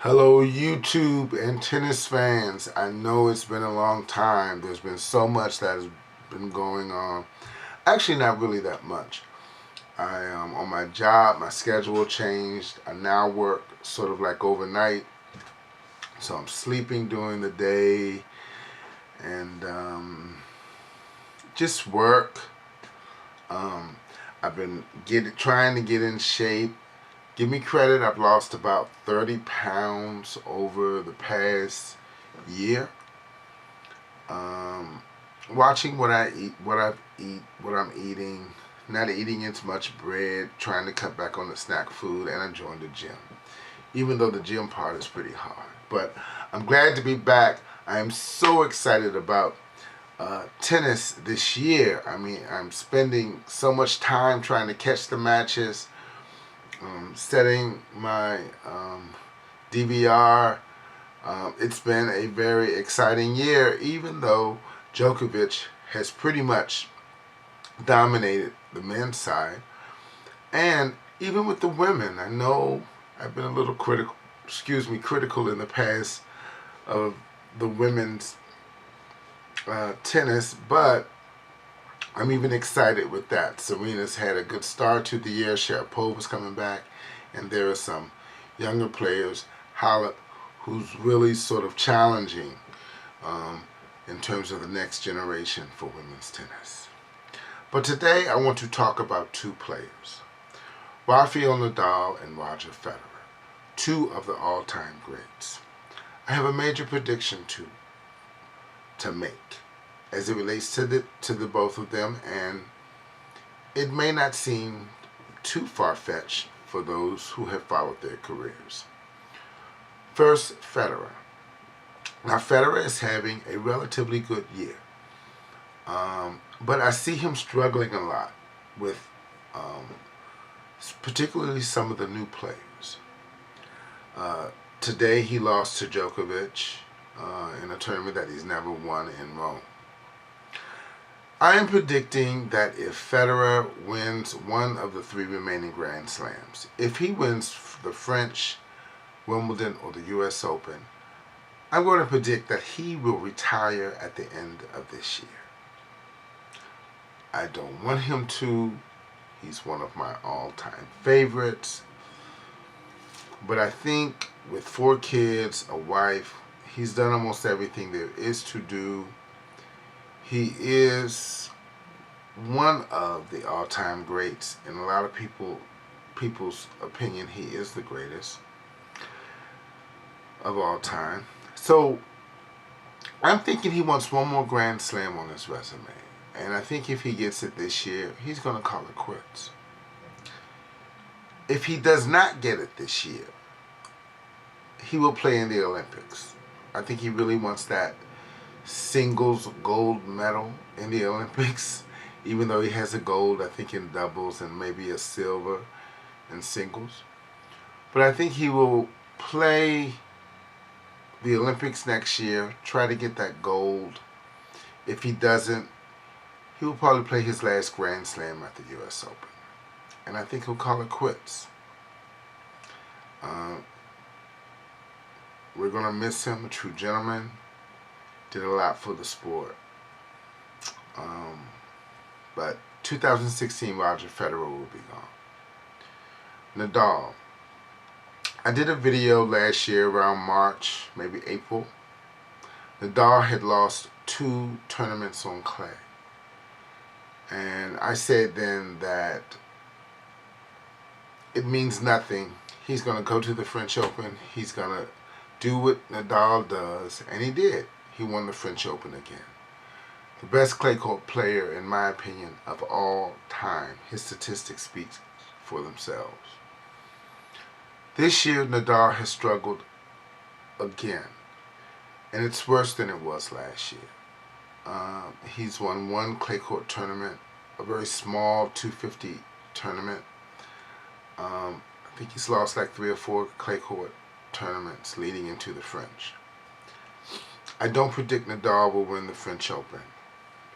Hello YouTube and tennis fans. I know it's been a long time. There's been so much that has been going on. Actually, not really that much. I on my job, my schedule changed. I now work sort of like overnight. So I'm sleeping during the day and just work. Um, I've been trying to get in shape. Give me credit, I've lost about 30 pounds over the past year. Um, Watching what I eat, what I'm eating, not eating as much bread, trying to cut back on the snack food, and I joined the gym. Even though the gym part is pretty hard. But I'm glad to be back. I am so excited about tennis this year. I mean, I'm spending so much time trying to catch the matches, setting my DVR. It's been a very exciting year, even though Djokovic has pretty much dominated the men's side. And even with the women, I know I've been a little critical in the past of the women's tennis, but I'm even excited with that. Serena's had a good start to the year. Sharapova's coming back, and there are some younger players, Halep, who's really sort of challenging in terms of the next generation for women's tennis. But today I want to talk about two players, Rafeal Nadal and Roger Federer, two of the all-time greats. I have a major prediction to make as it relates to the both of them, and it may not seem too far-fetched for those who have followed their careers. First, Federer. Now, Federer is having a relatively good year, but I see him struggling a lot with particularly some of the new players. Today, he lost to Djokovic in a tournament that he's never won in Rome. I am predicting that if Federer wins one of the three remaining Grand Slams, if he wins the French, Wimbledon, or the U.S. Open, I'm going to predict that he will retire at the end of this year. I don't want him to. He's one of my all-time favorites. But I think with 4 kids, a wife, he's done almost everything there is to do. He is one of the all-time greats. In a lot of people's opinion, he is the greatest of all time. So I'm thinking he wants one more Grand Slam on his resume. And I think if he gets it this year, he's going to call it quits. If he does not get it this year, he will play in the Olympics. I think he really wants that singles gold medal in the Olympics, even though he has a gold, I think, in doubles and maybe a silver in singles. But I think he will play the Olympics next year, try to get that gold. If he doesn't, he will probably play his last Grand Slam at the U.S. Open. And I think he'll call it quits. We're going to miss him, a true gentleman. Did a lot for the sport. But 2016, Roger Federer will be gone. Nadal. I did a video last year around March, maybe April. Nadal had lost 2 tournaments on clay. And I said then that it means nothing. He's going to go to the French Open. He's going to do what Nadal does. And he did. He won the French Open again. The best clay court player, in my opinion, of all time. His statistics speak for themselves. This year, Nadal has struggled again. And it's worse than it was last year. He's won 1 clay court tournament, a very small 250 tournament. I think he's lost like 3 or 4 clay court tournaments leading into the French. I don't predict Nadal will win the French Open.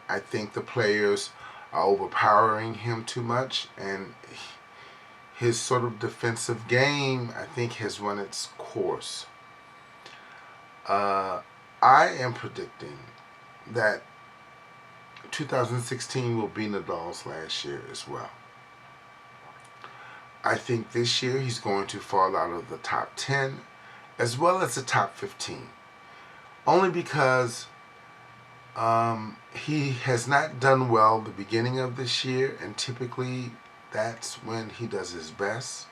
I think the players are overpowering him too much, and his sort of defensive game, I think, has run its course. I am predicting that 2016 will be Nadal's last year as well. I think this year he's going to fall out of the top 10 as well as the top 15. Only because he has not done well the beginning of this year, and typically that's when he does his best.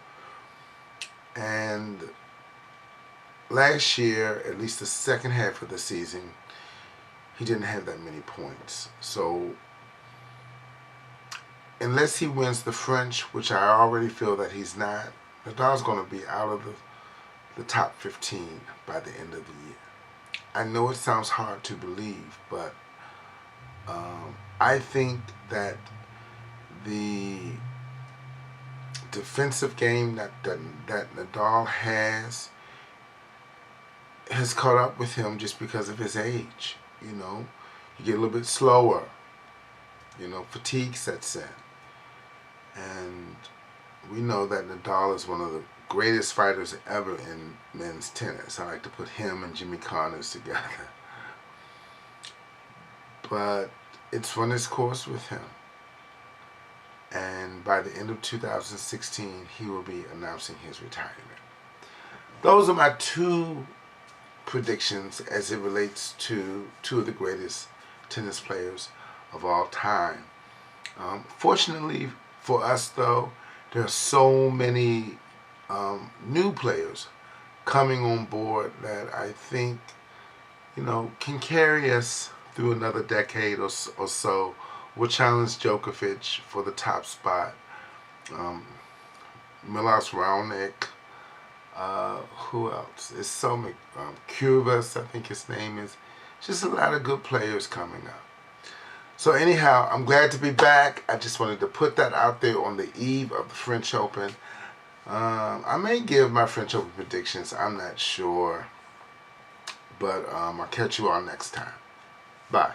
And last year, at least the second half of the season, he didn't have that many points. So unless he wins the French, which I already feel that he's not, Nadal's going to be out of the top 15 by the end of the year. I know it sounds hard to believe, but I think that the defensive game that Nadal has caught up with him just because of his age. You know, you get a little bit slower. You know, fatigue sets in. And we know that Nadal is one of the greatest fighters ever in men's tennis. I like to put him and Jimmy Connors together. But it's run its course with him. And by the end of 2016, he will be announcing his retirement. Those are my two predictions as it relates to two of the greatest tennis players of all time. Fortunately for us, though, there are so many new players coming on board that I think, you know, can carry us through another decade or so. We'll challenge Djokovic for the top spot. Milos Raonic. Who else? It's so many. Kyrgios, I think his name is. Just a lot of good players coming up. So anyhow, I'm glad to be back. I just wanted to put that out there on the eve of the French Open. I may give my French Open predictions. I'm not sure. But I'll catch you all next time. Bye.